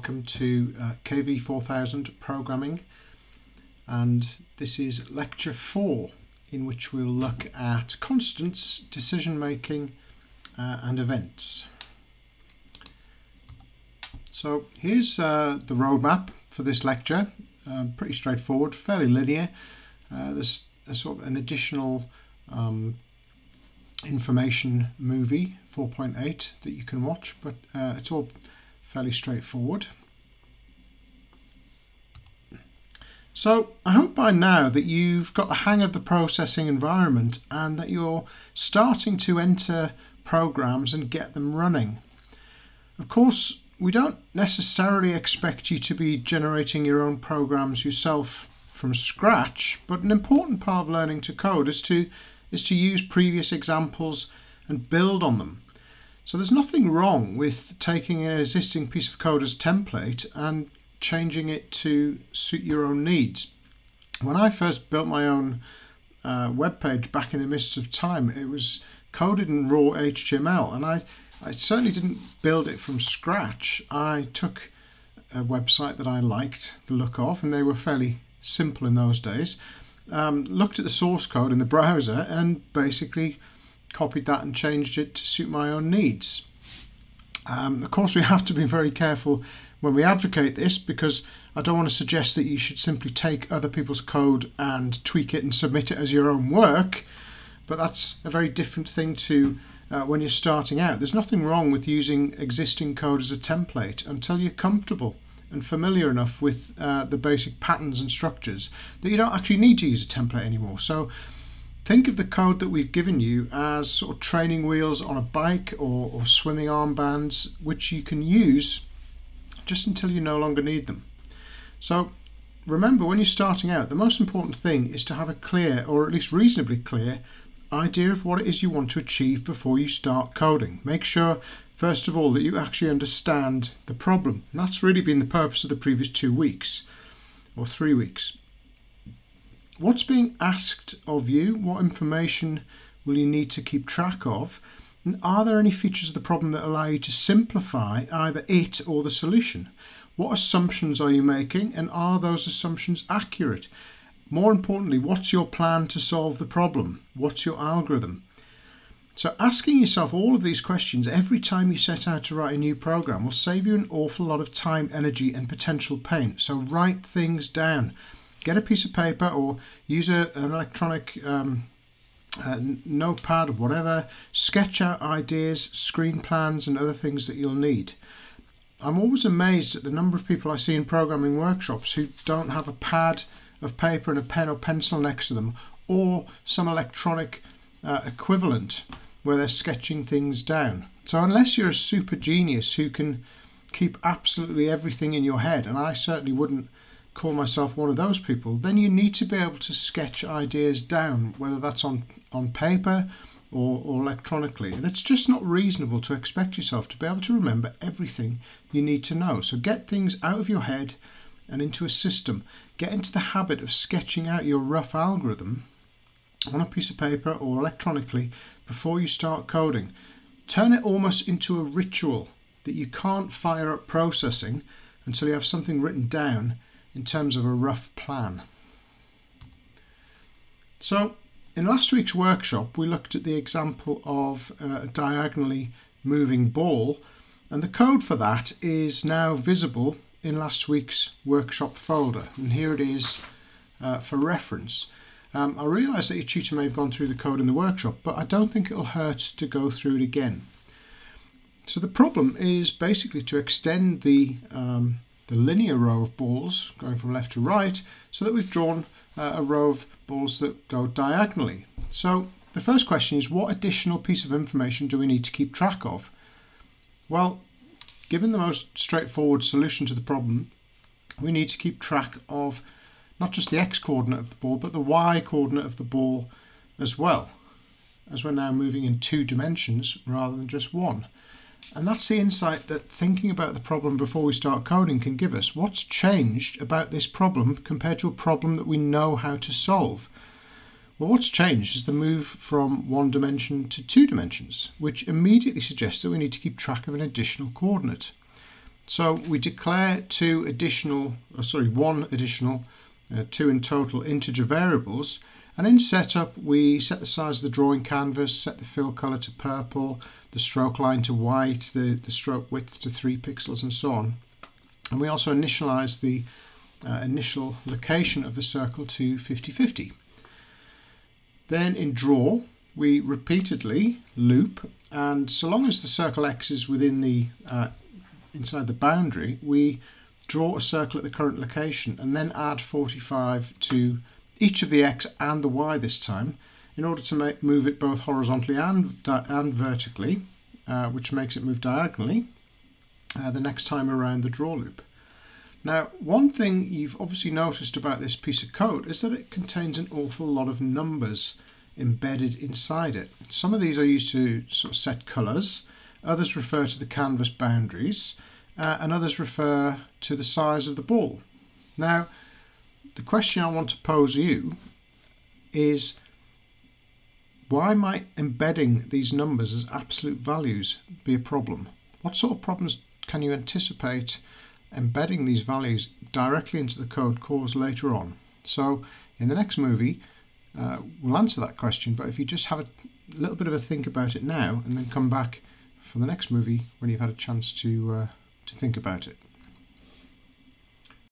welcome to KV4000 Programming, and this is lecture 4 in which we'll look at constants, decision making and events. So here's the roadmap for this lecture, pretty straightforward, fairly linear. There's a sort of an additional information movie 4.8 that you can watch, but it's all fairly straightforward. So I hope by now that you've got the hang of the processing environment and that you're starting to enter programs and get them running. Of course, we don't necessarily expect you to be generating your own programs yourself from scratch, but an important part of learning to code is to use previous examples and build on them. So there's nothing wrong with taking an existing piece of code as template and changing it to suit your own needs. When I first built my own web page back in the mists of time, it was coded in raw HTML, and I certainly didn't build it from scratch. I took a website that I liked the look of, and they were fairly simple in those days, looked at the source code in the browser and basically copied that and changed it to suit my own needs. Of course, we have to be very careful when we advocate this, because I don't want to suggest that you should simply take other people's code and tweak it and submit it as your own work, but that's a very different thing to when you're starting out. There's nothing wrong with using existing code as a template until you're comfortable and familiar enough with the basic patterns and structures that you don't actually need to use a template anymore. So think of the code that we've given you as sort of training wheels on a bike or swimming armbands, which you can use just until you no longer need them. So remember, when you're starting out, the most important thing is to have a clear, or at least reasonably clear, idea of what it is you want to achieve before you start coding. Make sure, first of all, that you actually understand the problem. And that's really been the purpose of the previous 2 weeks or 3 weeks. What's being asked of you? What information will you need to keep track of? And are there any features of the problem that allow you to simplify either it or the solution? What assumptions are you making, and are those assumptions accurate? More importantly, what's your plan to solve the problem? What's your algorithm? So asking yourself all of these questions every time you set out to write a new program will save you an awful lot of time, energy and potential pain. So write things down. Get a piece of paper or use an electronic notepad or whatever. Sketch out ideas, screen plans and other things that you'll need. I'm always amazed at the number of people I see in programming workshops who don't have a pad of paper and a pen or pencil next to them, or some electronic equivalent where they're sketching things down. So unless you're a super genius who can keep absolutely everything in your head, and I certainly wouldn't call myself one of those people, then you need to be able to sketch ideas down, whether that's on paper or electronically. And it's just not reasonable to expect yourself to be able to remember everything you need to know. So get things out of your head and into a system. Get into the habit of sketching out your rough algorithm on a piece of paper or electronically before you start coding. Turn it almost into a ritual that you can't fire up processing until you have something written down in terms of a rough plan. So in last week's workshop, we looked at the example of a diagonally moving ball, and the code for that is now visible in last week's workshop folder, and here it is for reference. I realise that your tutor may have gone through the code in the workshop, but I don't think it'll hurt to go through it again. So the problem is basically to extend the linear row of balls going from left to right, so that we've drawn a row of balls that go diagonally. So the first question is, what additional piece of information do we need to keep track of? Well, given the most straightforward solution to the problem, we need to keep track of not just the x coordinate of the ball, but the y coordinate of the ball as well, as we're now moving in 2 dimensions rather than just 1. And that's the insight that thinking about the problem before we start coding can give us. What's changed about this problem compared to a problem that we know how to solve? Well, what's changed is the move from 1 dimension to 2 dimensions, which immediately suggests that we need to keep track of an additional coordinate. So we declare two in total integer variables, and in setup we set the size of the drawing canvas, set the fill color to purple, the stroke line to white, the stroke width to 3 pixels and so on. And we also initialize the initial location of the circle to 50-50. Then in draw we repeatedly loop, and so long as the circle X is within the inside the boundary, we draw a circle at the current location and then add 45 to each of the X and the Y this time, in order to move it both horizontally and vertically, which makes it move diagonally the next time around the draw loop. Now, one thing you've obviously noticed about this piece of code is that it contains an awful lot of numbers embedded inside it. Some of these are used to sort of set colours, others refer to the canvas boundaries, and others refer to the size of the ball. Now, the question I want to pose you is, why might embedding these numbers as absolute values be a problem? What sort of problems can you anticipate embedding these values directly into the code cause later on? So in the next movie we'll answer that question, but if you just have a little bit of a think about it now and then come back for the next movie when you've had a chance to think about it.